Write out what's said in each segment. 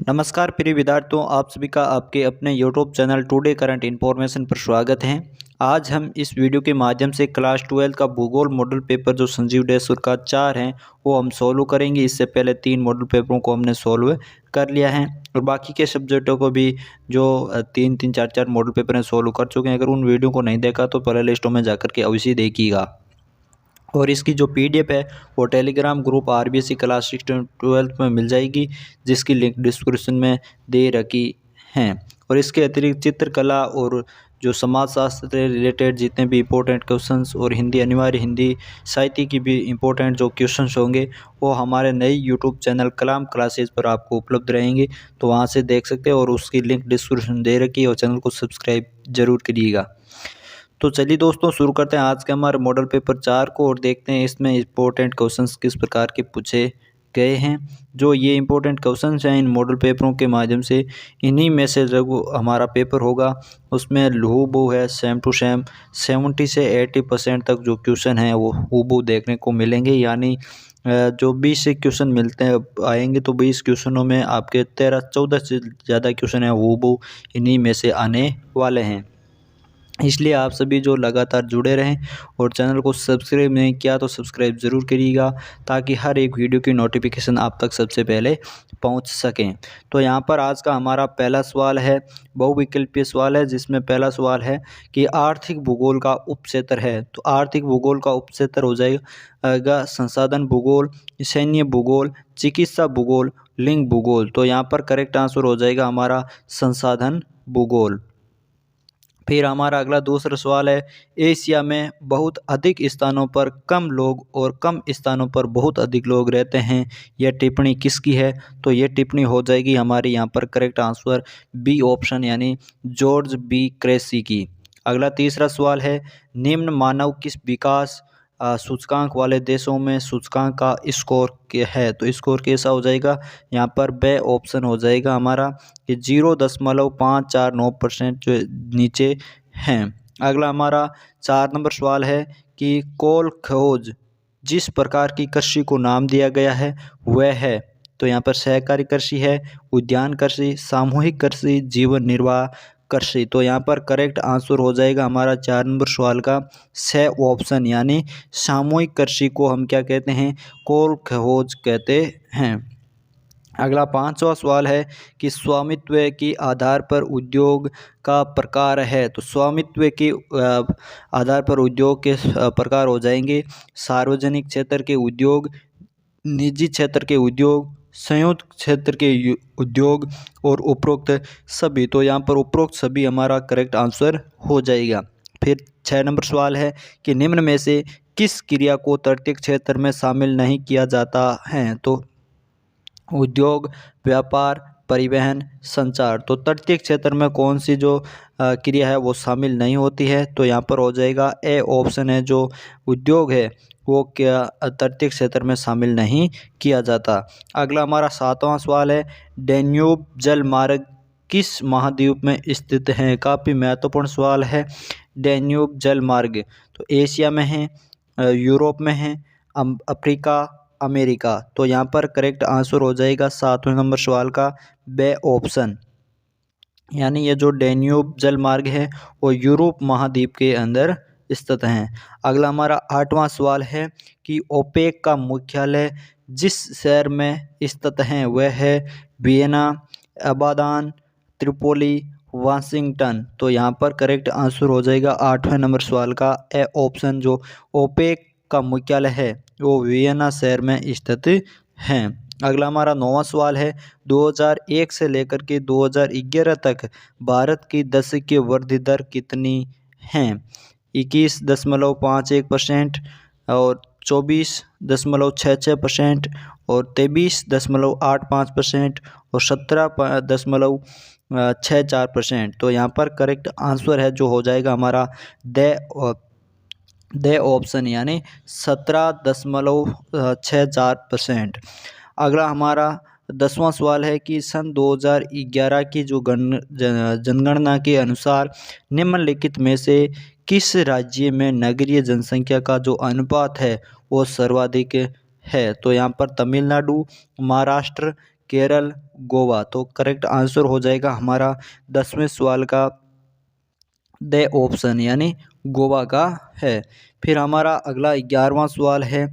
नमस्कार प्रिय विद्यार्थियों, आप सभी का आपके अपने YouTube channel today current information पर स्वागत है। आज हम इस वीडियो के माध्यम से क्लास 12 का भूगोल मॉडल पेपर जो संजीव डेसुर का 4 है वो हम सॉल्व करेंगे। इससे पहले 3 मॉडल पेपरों को हमने सॉल्व कर लिया है और बाकी के सब्जेक्टों को भी जो 3-3, 4-4 मॉडल पेपर हैं सॉल्व कर चुके हैं। अगर उन वीडियो को नहीं देखा तो प्ले लिस्टों में जाकर के अवश्य देखिएगा। और इसकी जो पीडीएफ है वो टेलीग्राम ग्रुप आरबीएससी क्लास 6-12 में मिल जाएगी, जिसकी लिंक डिस्क्रिप्शन में दे रखी हैं। और इसके अतिरिक्त चित्रकला और जो समाजशास्त्र से रिलेटेड जितने भी इम्पोर्टेंट क्वेश्चंस और हिंदी अनिवार्य हिंदी साहित्य की भी इम्पोर्टेंट जो क्वेश्चंस होंगे वो हमारे नए यूट्यूब चैनल कलाम क्लासेस पर आपको उपलब्ध रहेंगे, तो वहाँ से देख सकते हैं। और उसकी लिंक डिस्क्रिप्शन दे रखी है और चैनल को सब्सक्राइब जरूर करिएगा। तो चलिए दोस्तों, शुरू करते हैं आज के हमारे मॉडल पेपर 4 को और देखते हैं इसमें इम्पोर्टेंट क्वेश्चंस किस प्रकार के पूछे गए हैं। जो ये इम्पोर्टेंट क्वेश्चंस हैं इन मॉडल पेपरों के माध्यम से इन्हीं में से जो हमारा पेपर होगा उसमें हूबहू है सेम टू सेम 70 से 80% तक जो क्वेश्चन हैं वो हूबहू देखने को मिलेंगे। यानी जो 20 से क्वेश्चन मिलते हैं आएंगे तो 20 क्वेश्चनों में आपके 13-14 से ज़्यादा क्वेश्चन हैं हूबहू इन्हीं में से आने वाले हैं। इसलिए आप सभी जो लगातार जुड़े रहें और चैनल को सब्सक्राइब नहीं किया तो सब्सक्राइब ज़रूर करिएगा, ताकि हर एक वीडियो की नोटिफिकेशन आप तक सबसे पहले पहुंच सकें। तो यहाँ पर आज का हमारा पहला सवाल है, बहुविकल्पीय सवाल है, जिसमें पहला सवाल है कि आर्थिक भूगोल का उपक्षेत्र है। तो आर्थिक भूगोल का उपक्षेत्र हो जाएगा संसाधन भूगोल, सैन्य भूगोल, चिकित्सा भूगोल, लिंग भूगोल। तो यहाँ पर करेक्ट आंसर हो जाएगा हमारा संसाधन भूगोल। फिर हमारा अगला दूसरा सवाल है, एशिया में बहुत अधिक स्थानों पर कम लोग और कम स्थानों पर बहुत अधिक लोग रहते हैं, यह टिप्पणी किसकी है? तो ये टिप्पणी हो जाएगी हमारी यहाँ पर करेक्ट आंसर बी ऑप्शन यानी जॉर्ज बी क्रेसी की। अगला तीसरा सवाल है, निम्न मानव किस विकास सूचकांक वाले देशों में सूचकांक का स्कोर है? तो स्कोर कैसा हो जाएगा? यहाँ पर बे ऑप्शन हो जाएगा हमारा कि 0.549% जो नीचे हैं। अगला हमारा 4 नंबर सवाल है कि कोल खोज जिस प्रकार की कृषि को नाम दिया गया है वह है? तो यहाँ पर सहकारी कृषि है, उद्यान कृषि, सामूहिक कृषि, जीवन निर्वाह कृषि। तो यहाँ पर करेक्ट आंसर हो जाएगा हमारा 4 नंबर सवाल का से ऑप्शन यानी सामूहिक कृषि को हम क्या कहते हैं? कोल खोज कहते हैं। अगला 5वां सवाल है कि स्वामित्व के आधार पर उद्योग का प्रकार है। तो स्वामित्व के आधार पर उद्योग के प्रकार हो जाएंगे सार्वजनिक क्षेत्र के उद्योग, निजी क्षेत्र के उद्योग, संयुक्त क्षेत्र के उद्योग और उपरोक्त सभी। तो यहाँ पर उपरोक्त सभी हमारा करेक्ट आंसर हो जाएगा। फिर 6 नंबर सवाल है कि निम्न में से किस क्रिया को तटीय क्षेत्र में शामिल नहीं किया जाता है? तो उद्योग, व्यापार, परिवहन, संचार। तो तटीय क्षेत्र में कौन सी जो क्रिया है वो शामिल नहीं होती है? तो यहाँ पर हो जाएगा ए ऑप्शन है, जो उद्योग है वो क्या तटीय क्षेत्र में शामिल नहीं किया जाता। अगला हमारा 7वां सवाल है, डैन्यूब जल मार्ग किस महाद्वीप में स्थित है? काफ़ी महत्वपूर्ण सवाल है। डैन्यूब जल मार्ग तो एशिया में है, यूरोप में है, अफ्रीका, अमेरिका। तो यहाँ पर करेक्ट आंसर हो जाएगा 7वें नंबर सवाल का बे ऑप्शन, यानी ये जो डैन्यूब जल मार्ग है वो यूरोप महाद्वीप के अंदर स्थित हैं। अगला हमारा 8वां सवाल है कि ओपेक का मुख्यालय जिस शहर में स्थित है वह है वियना, अबादान, त्रिपोली, वाशिंगटन। तो यहाँ पर करेक्ट आंसर हो जाएगा 8वें नंबर सवाल का ए ऑप्शन, जो ओपेक का मुख्यालय है वो वियना शहर में स्थित हैं। अगला हमारा 9वां सवाल है, 2001 से लेकर के 2011 तक भारत की दशकीय वृद्धि दर कितनी है? 21.51% और 24.66% और 23.85% और 17.64%। तो यहाँ पर करेक्ट आंसर है जो हो जाएगा हमारा दे ऑप्शन यानी 17.64%। अगला हमारा 10वां सवाल है कि सन 2011 की जो जनगणना के अनुसार निम्नलिखित में से किस राज्य में नगरीय जनसंख्या का जो अनुपात है वो सर्वाधिक है? तो यहाँ पर तमिलनाडु, महाराष्ट्र, केरल, गोवा। तो करेक्ट आंसर हो जाएगा हमारा 10वें सवाल का द ऑप्शन यानी गोवा का है। फिर हमारा अगला 11वां सवाल है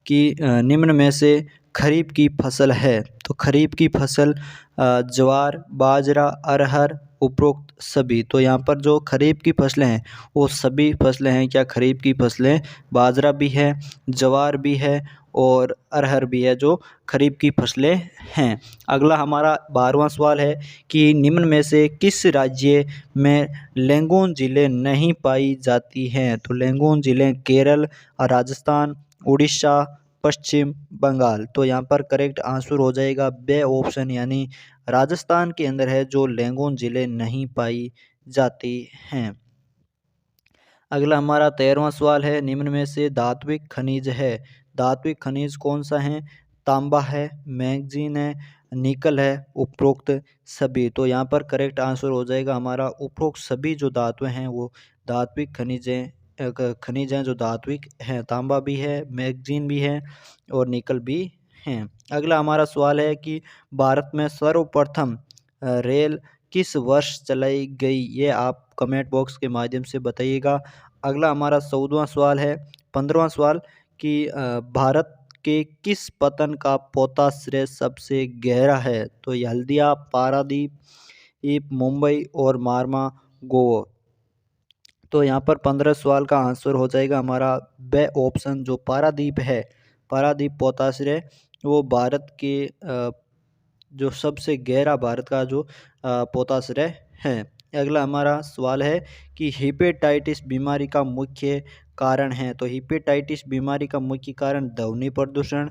कि निम्न में से खरीफ की फसल है। तो खरीफ की फसल ज्वार, बाजरा, अरहर, उपरोक्त सभी। तो यहाँ पर जो खरीफ की फसलें हैं वो सभी फसलें हैं क्या खरीफ की फसलें? बाजरा भी है, ज्वार भी है और अरहर भी है जो खरीफ की फसलें हैं। अगला हमारा 12वां सवाल है कि निम्न में से किस राज्य में लेंगून झीलें नहीं पाई जाती हैं? तो लेंगून झीलें केरल, राजस्थान, उड़ीसा, पश्चिम बंगाल। तो यहाँ पर करेक्ट आंसर हो जाएगा बे ऑप्शन यानी राजस्थान के अंदर है जो लेंगून झीलें नहीं पाई जाती हैं। अगला हमारा 13वां सवाल है निम्न में से धात्विक खनिज है। धात्विक खनिज कौन सा है? तांबा है, मैग्नीज है, निकल है, उपरोक्त सभी। तो यहाँ पर करेक्ट आंसर हो जाएगा हमारा उपरोक्त सभी जो धातुएं हैं वो धात्विक खनिज हैं जो धात्विक हैं। तांबा भी है, मैग्नीज भी है और निकल भी हैं। अगला हमारा सवाल है कि भारत में सर्वप्रथम रेल किस वर्ष चलाई गई? ये आप कमेंट बॉक्स के माध्यम से बताइएगा। अगला हमारा 14वां सवाल है 15वां सवाल कि भारत के किस पतन का पोताश्रय सबसे गहरा है? तो ये हल्दिया, पारादीप, मुंबई और मारमा गोवा। तो यहाँ पर 15 सवाल का आंसर हो जाएगा हमारा बे ऑप्शन जो पारादीप है। पारादीप पोताश्रय वो भारत के जो सबसे गहरा भारत का जो पोताश्रय है। अगला हमारा सवाल है कि हेपेटाइटिस बीमारी का मुख्य कारण है। तो हेपेटाइटिस बीमारी का मुख्य कारण ध्वनि प्रदूषण,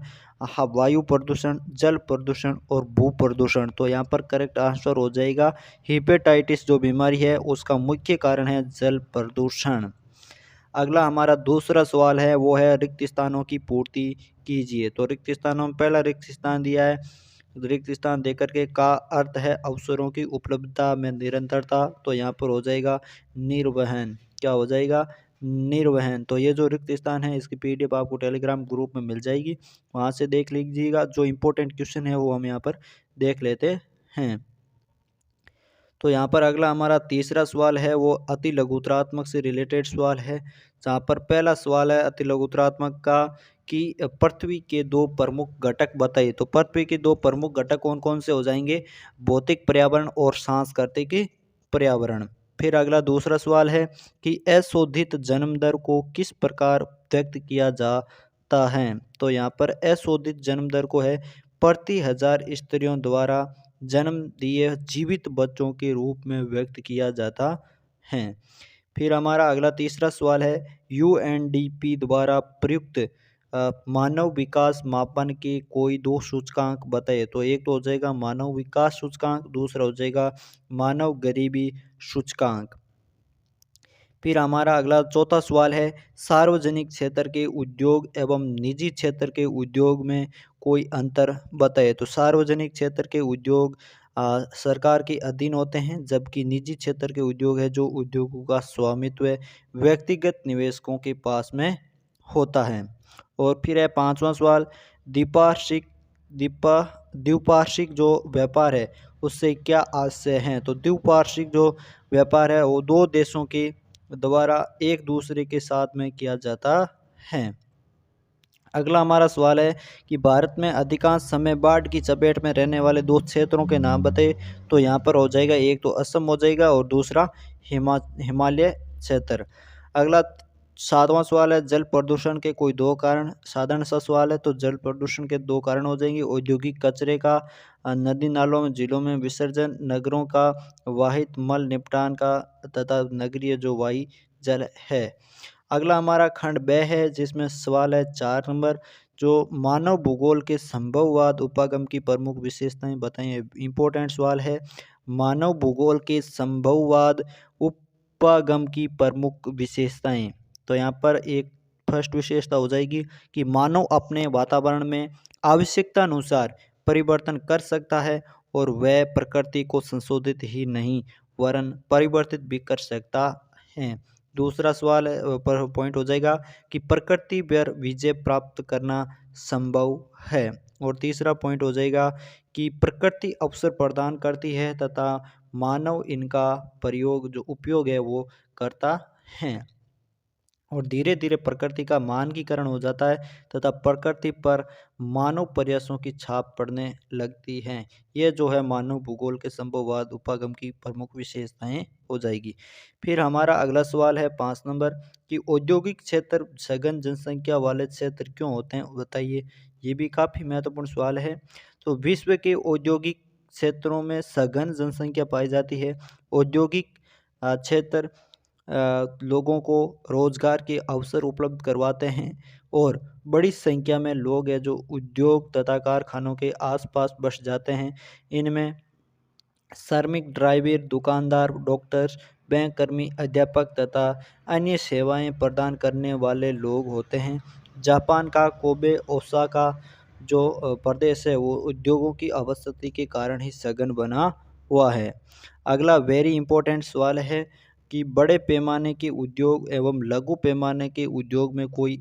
वायु प्रदूषण, जल प्रदूषण और भू प्रदूषण। तो यहाँ पर करेक्ट आंसर हो जाएगा हेपेटाइटिस जो बीमारी है उसका मुख्य कारण है जल प्रदूषण। अगला हमारा दूसरा सवाल है वो है रिक्त स्थानों की पूर्ति कीजिए। तो रिक्त स्थानों में पहला रिक्त स्थान दिया है, रिक्त स्थान देकर के का अर्थ है अवसरों की उपलब्धता में निरंतरता। तो यहाँ पर हो जाएगा निर्वहन। क्या हो जाएगा? निर्वहन। तो ये जो रिक्त स्थान है इसकी पीडीएफ आपको टेलीग्राम ग्रुप में मिल जाएगी, वहाँ से देख लीजिएगा। जो इम्पोर्टेंट क्वेश्चन है वो हम यहाँ पर देख लेते हैं। तो यहाँ पर अगला हमारा तीसरा सवाल है वो अति लघुत्रात्मक से रिलेटेड सवाल है, जहाँ पर पहला सवाल है अति लघुत्रात्मक का कि पृथ्वी के दो प्रमुख घटक बताइए। तो पृथ्वी के दो प्रमुख घटक कौन कौन से हो जाएंगे? भौतिक पर्यावरण और सांस्कृतिक पर्यावरण। फिर अगला दूसरा सवाल है कि अशोधित जन्म दर को किस प्रकार व्यक्त किया जाता है? तो यहाँ पर अशोधित जन्म दर को है प्रति 1000 स्त्रियों द्वारा जन्म दिए जीवित बच्चों के रूप में व्यक्त किया जाता है। फिर हमारा अगला तीसरा सवाल है यूएनडीपी द्वारा प्रयुक्त मानव विकास मापन के कोई दो सूचकांक बताइए। तो एक तो हो जाएगा मानव विकास सूचकांक, दूसरा हो जाएगा मानव गरीबी सूचकांक। फिर हमारा अगला चौथा सवाल है सार्वजनिक क्षेत्र के उद्योग एवं निजी क्षेत्र के उद्योग में कोई अंतर बताइए। तो सार्वजनिक क्षेत्र के उद्योग सरकार के अधीन होते हैं, जबकि निजी क्षेत्र के उद्योग है जो उद्योगों का स्वामित्व व्यक्तिगत निवेशकों के पास में होता है। और फिर है पांचवा सवाल द्विपार्श्विक द्विपार्श्विक जो व्यापार है उससे क्या आशय हैं? तो द्विपार्श्विक जो व्यापार है वो दो देशों के द्वारा एक दूसरे के साथ में किया जाता है। अगला हमारा सवाल है कि भारत में अधिकांश समय बाढ़ की चपेट में रहने वाले दो क्षेत्रों के नाम बताइए। तो यहाँ पर हो जाएगा एक तो असम हो जाएगा और दूसरा हिमालय क्षेत्र। अगला सातवां सवाल है जल प्रदूषण के कोई दो कारण। साधारण सा सवाल है तो जल प्रदूषण के दो कारण हो जाएंगे औद्योगिक कचरे का नदी नालों में झीलों में विसर्जन, नगरों का वाहित मल निपटान का तथा नगरीय जो वायु जल है। अगला हमारा खंड ब है जिसमें सवाल है 4 नंबर जो मानव भूगोल के संभववाद उपागम की प्रमुख विशेषताएं बताइए। इंपॉर्टेंट सवाल है मानव भूगोल के संभववाद उपागम की प्रमुख विशेषताएं। तो यहाँ पर एक फर्स्ट विशेषता हो जाएगी कि मानव अपने वातावरण में आवश्यकता अनुसार परिवर्तन कर सकता है और वह प्रकृति को संशोधित ही नहीं वरन परिवर्तित भी कर सकता है। दूसरा सवाल पर पॉइंट हो जाएगा कि प्रकृति पर विजय प्राप्त करना संभव है। और तीसरा पॉइंट हो जाएगा कि प्रकृति अवसर प्रदान करती है तथा मानव इनका प्रयोग जो उपयोग है वो करता है और धीरे धीरे प्रकृति का मानकीकरण हो जाता है तथा प्रकृति पर मानव प्रयासों की छाप पड़ने लगती है। यह जो है मानव भूगोल के संभववाद उपागम की प्रमुख विशेषताएं हो जाएगी। फिर हमारा अगला सवाल है 5 नंबर कि औद्योगिक क्षेत्र सघन जनसंख्या वाले क्षेत्र क्यों होते हैं, बताइए। ये भी काफ़ी महत्वपूर्ण सवाल है। तो विश्व के औद्योगिक क्षेत्रों में सघन जनसंख्या पाई जाती है। औद्योगिक क्षेत्र लोगों को रोजगार के अवसर उपलब्ध करवाते हैं और बड़ी संख्या में लोग हैं जो उद्योग तथा कारखानों के आसपास बस जाते हैं। इनमें श्रमिक, ड्राइवर, दुकानदार, डॉक्टर्स, बैंक कर्मी, अध्यापक तथा अन्य सेवाएं प्रदान करने वाले लोग होते हैं। जापान का कोबे ओसाका जो प्रदेश है वो उद्योगों की अवस्थिति के कारण ही सघन बना हुआ है। अगला वेरी इंपॉर्टेंट सवाल है कि बड़े पैमाने के उद्योग एवं लघु पैमाने के उद्योग में कोई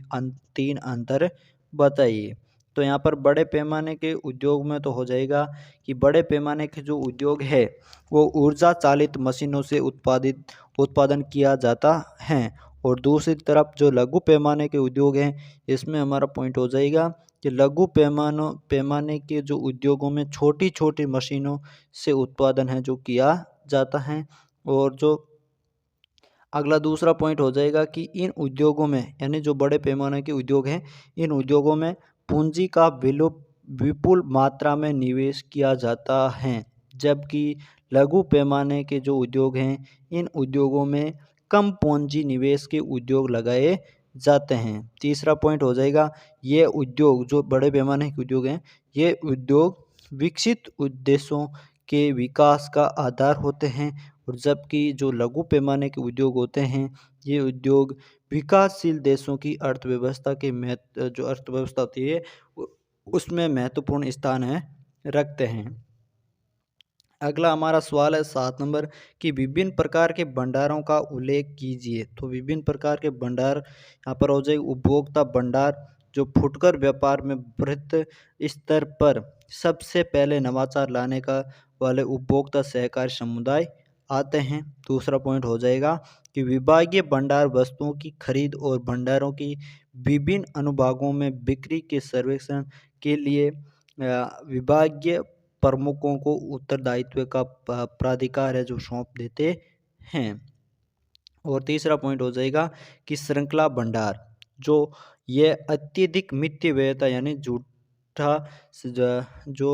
तीन अंतर बताइए। तो यहाँ पर बड़े पैमाने के उद्योग में तो हो जाएगा कि बड़े पैमाने के जो उद्योग है वो ऊर्जा चालित मशीनों से उत्पादन किया जाता है और दूसरी तरफ जो लघु पैमाने के उद्योग हैं इसमें हमारा पॉइंट हो जाएगा कि लघु पैमाने के जो उद्योगों में छोटी छोटी मशीनों से उत्पादन है जो किया जाता है। और जो अगला दूसरा पॉइंट हो जाएगा कि इन उद्योगों में यानी जो बड़े पैमाने के उद्योग हैं इन उद्योगों में पूंजी का विपुल मात्रा में निवेश किया जाता है, जबकि लघु पैमाने के जो उद्योग हैं इन उद्योगों में कम पूंजी निवेश के उद्योग लगाए जाते हैं। तीसरा पॉइंट हो जाएगा ये उद्योग जो बड़े पैमाने के उद्योग हैं ये उद्योग विकसित देशों के विकास का आधार होते हैं और जबकि जो लघु पैमाने के उद्योग होते हैं ये उद्योग विकासशील देशों की अर्थव्यवस्था के जो अर्थव्यवस्था होती है उसमें महत्वपूर्ण स्थान है रखते हैं। अगला हमारा सवाल है 7 नंबर कि विभिन्न प्रकार के भंडारों का उल्लेख कीजिए। तो विभिन्न प्रकार के भंडार यहाँ पर हो जाए उपभोक्ता भंडार जो फुटकर व्यापार में बृहत स्तर पर सबसे पहले नवाचार लाने का वाले उपभोक्ता सहकारी समुदाय आते हैं। दूसरा पॉइंट हो जाएगा कि विभागीय भंडार वस्तुओं की खरीद और भंडारों की विभिन्न अनुभागों में बिक्री के सर्वेक्षण के लिए विभागीय प्रमुखों को उत्तरदायित्व का प्राधिकार है जो सौंप देते हैं। और तीसरा पॉइंट हो जाएगा कि श्रृंखला भंडार जो ये अत्यधिक मिथ्या व्ययता यानी झूठा जो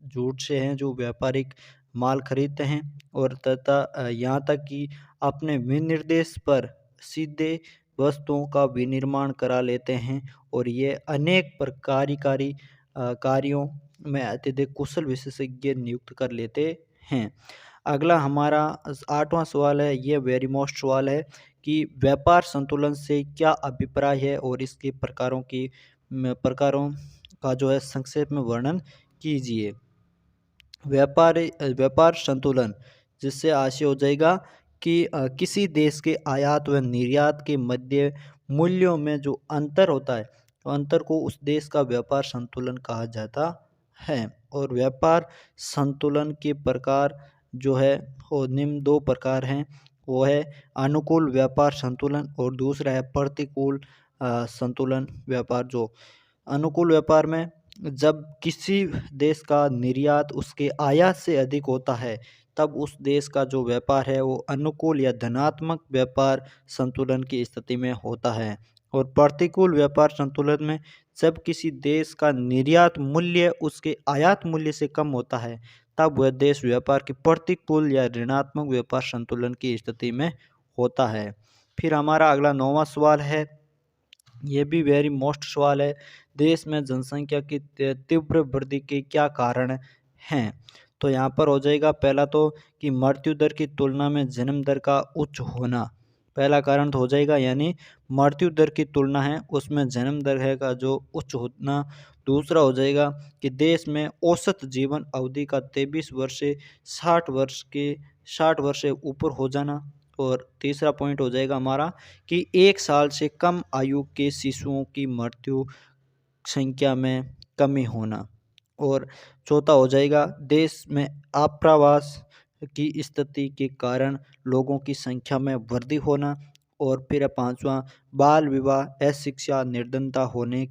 झूठ से हैं जो व्यापारिक माल खरीदते हैं और तथा यहाँ तक कि अपने विनिर्देश पर सीधे वस्तुओं का विनिर्माण करा लेते हैं और ये अनेक प्रकारकारी कार्यों में अत्यधिक कुशल विशेषज्ञ नियुक्त कर लेते हैं। अगला हमारा 8वां सवाल है, ये वेरी मोस्ट सवाल है कि व्यापार संतुलन से क्या अभिप्राय है और इसके प्रकारों का जो है संक्षेप में वर्णन कीजिए। व्यापार संतुलन जिससे आशय हो जाएगा कि किसी देश के आयात व निर्यात के मध्य मूल्यों में जो अंतर होता है तो अंतर को उस देश का व्यापार संतुलन कहा जाता है। और व्यापार संतुलन के प्रकार जो है वो निम्न 2 प्रकार हैं, वो है अनुकूल व्यापार संतुलन और दूसरा है प्रतिकूल संतुलन व्यापार। जो अनुकूल व्यापार में जब किसी देश का निर्यात उसके आयात से अधिक होता है तब उस देश का जो व्यापार है वो अनुकूल या धनात्मक व्यापार संतुलन की स्थिति में होता है। और प्रतिकूल व्यापार संतुलन में जब किसी देश का निर्यात मूल्य उसके आयात मूल्य से कम होता है तब वह देश व्यापार के प्रतिकूल या ऋणात्मक व्यापार संतुलन की स्थिति में होता है। फिर हमारा अगला 9वां सवाल है, ये भी वेरी मोस्ट सवाल है, देश में जनसंख्या की तीव्र वृद्धि के क्या कारण हैं। तो यहाँ पर हो जाएगा पहला तो कि मृत्यु दर की तुलना में जन्म दर का उच्च होना, पहला कारण तो हो जाएगा, यानी मृत्यु दर की तुलना है उसमें जन्म दर है का जो उच्च होना। दूसरा हो जाएगा कि देश में औसत जीवन अवधि का 23 वर्ष से 60 वर्ष से ऊपर हो जाना। और तीसरा पॉइंट हो जाएगा हमारा कि 1 साल से कम आयु के शिशुओं की मृत्यु संख्या में कमी होना। और चौथा हो जाएगा देश में आप्रवास की स्थिति के कारण लोगों की संख्या में वृद्धि होना। और फिर पांचवा बाल विवाह, अशिक्षा, निर्धनता होने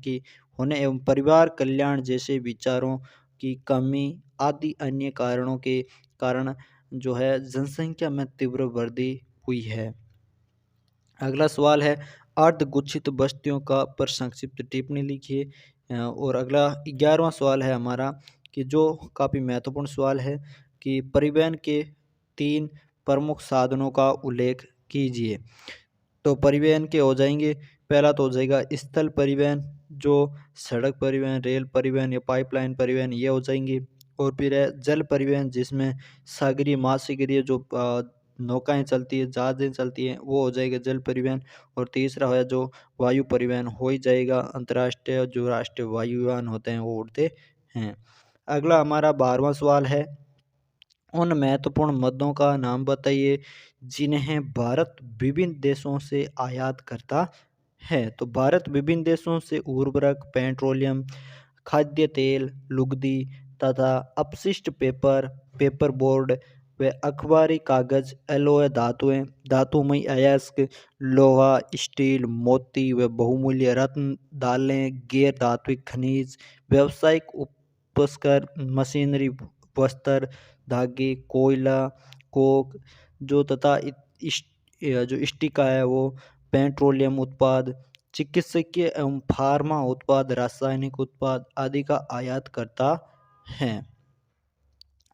एवं परिवार कल्याण जैसे विचारों की कमी आदि अन्य कारणों के कारण जो है जनसंख्या में तीव्र वृद्धि हुई है। अगला सवाल है अर्धगुच्छित बस्तियों का पर संक्षिप्त टिप्पणी लिखिए। और अगला 11वां सवाल है हमारा कि जो काफ़ी महत्वपूर्ण सवाल है कि परिवहन के 3 प्रमुख साधनों का उल्लेख कीजिए। तो परिवहन के हो जाएंगे, पहला तो हो जाएगा स्थल परिवहन, जो सड़क परिवहन, रेल परिवहन या पाइपलाइन परिवहन ये हो जाएंगे। और फिर है जल परिवहन, जिसमें सागरीय महासागरीय जो नौकाएं चलती है, जहाजें चलती हैं, वो हो जाएगा जल परिवहन। और तीसरा है जो वायु परिवहन हो ही जाएगा, अंतर्राष्ट्रीय जो राष्ट्रीय वायुयान होते हैं वो उड़ते हैं। अगला हमारा 12वां सवाल है उन महत्वपूर्ण मद्दों का नाम बताइए जिन्हें भारत विभिन्न देशों से आयात करता है। तो भारत विभिन्न देशों से उर्वरक, पेट्रोलियम, खाद्य तेल, लुगदी तथा अपशिष्ट पेपर, पेपर बोर्ड व अखबारी कागज, एलॉय धातुएं, धातुमय अयस्क, लोहा, स्टील, मोती व बहुमूल्य रत्न, दालें, गैर धात्विक खनिज, व्यावसायिक उपस्कर, मशीनरी, वस्त्र, धागे, कोयला, कोक जो तथा जो स्टिका है वो पेट्रोलियम उत्पाद, चिकित्सकीय एवं फार्मा उत्पाद, रासायनिक उत्पाद आदि का आयात करता है।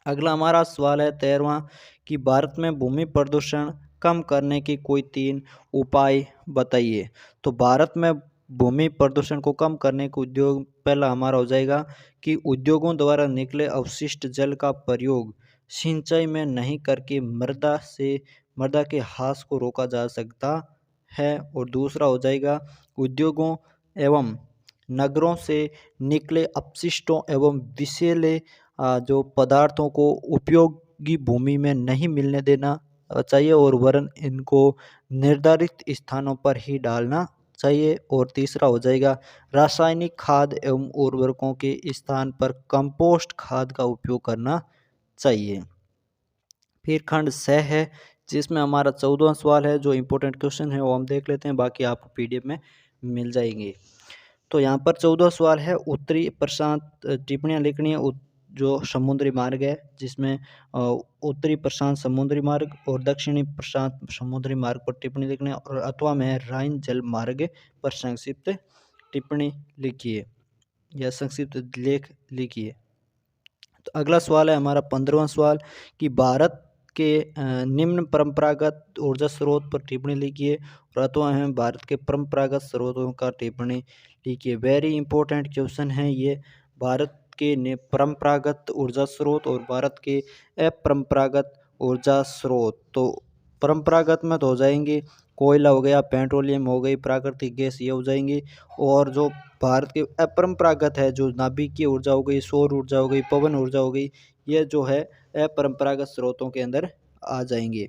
अगला हमारा सवाल है 13वां कि भारत में भूमि प्रदूषण कम करने के कोई 3 उपाय बताइए। तो भारत में भूमि प्रदूषण को कम करने का उद्योग पहला हमारा हो जाएगा कि उद्योगों द्वारा निकले अवशिष्ट जल का प्रयोग सिंचाई में नहीं करके मृदा के ह्रास को रोका जा सकता है। और दूसरा हो जाएगा उद्योगों एवं नगरों से निकले अपशिष्टों एवं विषैले जो पदार्थों को उपयोगी भूमि में नहीं मिलने देना चाहिए और वरन इनको निर्धारित स्थानों पर ही डालना चाहिए। और तीसरा हो जाएगा रासायनिक खाद एवं उर्वरकों के स्थान पर कंपोस्ट खाद का उपयोग करना चाहिए। फिर खंड 6 है जिसमें हमारा 14वां सवाल है, जो इम्पोर्टेंट क्वेश्चन है वो हम देख लेते हैं, बाकी आपको पीडीएफ में मिल जाएंगे। तो यहाँ पर 14वां सवाल है उत्तरी प्रशांत टिप्पणियाँ लिखनी है जो समुद्री मार्ग है, जिसमें उत्तरी प्रशांत समुद्री मार्ग और दक्षिणी प्रशांत समुद्री मार्ग पर टिप्पणी लिखनी है। और अथवा में राइन जल मार्ग पर संक्षिप्त टिप्पणी लिखिए या संक्षिप्त लेख लिखिए। तो अगला सवाल है हमारा 15वां सवाल कि भारत के निम्न परंपरागत ऊर्जा स्रोत पर टिप्पणी लिखिए। और अथवा है भारत के परंपरागत स्रोतों का टिप्पणी लिखिए। वेरी इंपॉर्टेंट क्वेश्चन है ये, भारत के परंपरागत ऊर्जा स्रोत और भारत के अपरंपरागत ऊर्जा स्रोत। तो परंपरागत में तो हो जाएंगे कोयला हो गया, पेट्रोलियम हो गई, प्राकृतिक गैस ये हो जाएंगे। और जो भारत के अपरंपरागत है जो नाभिकीय ऊर्जा हो गई, सौर ऊर्जा हो गई, पवन ऊर्जा हो गई, ये जो है अपरंपरागत स्रोतों के अंदर आ जाएंगे।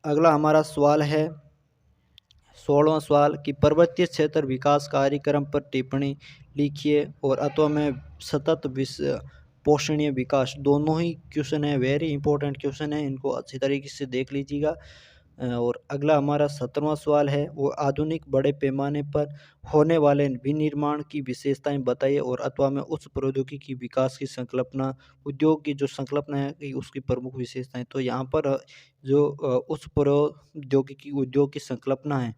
अगला हमारा सवाल है 16वां सवाल कि पर्वतीय क्षेत्र विकास कार्यक्रम पर टिप्पणी लिखिए। और अथवा में सतत पोषणीय विकास, दोनों ही क्वेश्चन है, वेरी इंपॉर्टेंट क्वेश्चन है, इनको अच्छी तरीके से देख लीजिएगा। और अगला हमारा 17वां सवाल है वो आधुनिक बड़े पैमाने पर होने वाले विनिर्माण की विशेषताएं बताइए। और अथवा में उच्च प्रौद्योगिकी विकास की संकल्पना, उद्योग की जो संकल्पना है उसकी प्रमुख विशेषताएं। तो यहाँ पर जो उच्च प्रौद्योगिकी उद्योग की संकल्पना है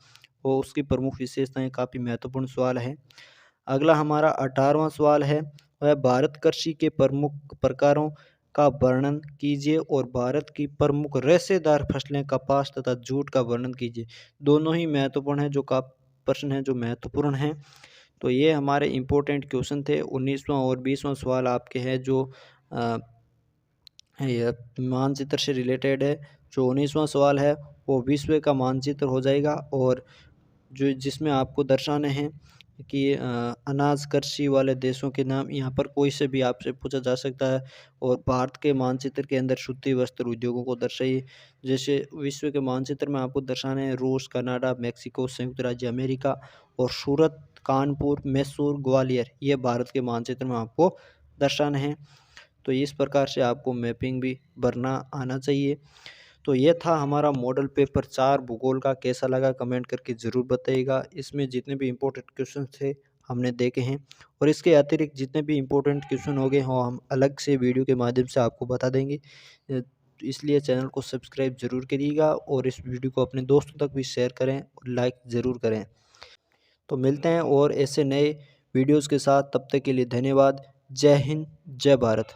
वो उसकी प्रमुख विशेषताएं, काफ़ी महत्वपूर्ण सवाल है। अगला हमारा 18वां सवाल है वह भारत कृषि के प्रमुख प्रकारों का वर्णन कीजिए। और भारत की प्रमुख रेशेदार फसलें कपास तथा जूट का वर्णन कीजिए। दोनों ही महत्वपूर्ण है, जो का प्रश्न है जो महत्वपूर्ण है। तो ये हमारे इम्पोर्टेंट क्वेश्चन थे। 19वां और 20वां सवाल आपके हैं जो मानचित्र से रिलेटेड है। जो 19वां सवाल है वो विश्व का मानचित्र हो जाएगा और जो जिसमें आपको दर्शाने हैं कि अनाज कृषि वाले देशों के नाम, यहाँ पर कोई से भी आपसे पूछा जा सकता है। और भारत के मानचित्र के अंदर सूती वस्त्र उद्योगों को दर्शाइए। जैसे विश्व के मानचित्र में आपको दर्शाने हैं रूस, कनाडा, मेक्सिको, संयुक्त राज्य अमेरिका। और सूरत कानपुर, मैसूर, ग्वालियर, ये भारत के मानचित्र में आपको दर्शाना है। तो इस प्रकार से आपको मैपिंग भी भरना आना चाहिए। तो ये था हमारा मॉडल पेपर 4 भूगोल का। कैसा लगा कमेंट करके ज़रूर बताइएगा। इसमें जितने भी इम्पोर्टेंट क्वेश्चन थे हमने देखे हैं, और इसके अतिरिक्त जितने भी इम्पोर्टेंट क्वेश्चन हो गए वो हम अलग से वीडियो के माध्यम से आपको बता देंगे। इसलिए चैनल को सब्सक्राइब ज़रूर करिएगा और इस वीडियो को अपने दोस्तों तक भी शेयर करें और लाइक ज़रूर करें। तो मिलते हैं और ऐसे नए वीडियोज़ के साथ, तब तक के लिए धन्यवाद। जय हिंद, जय भारत।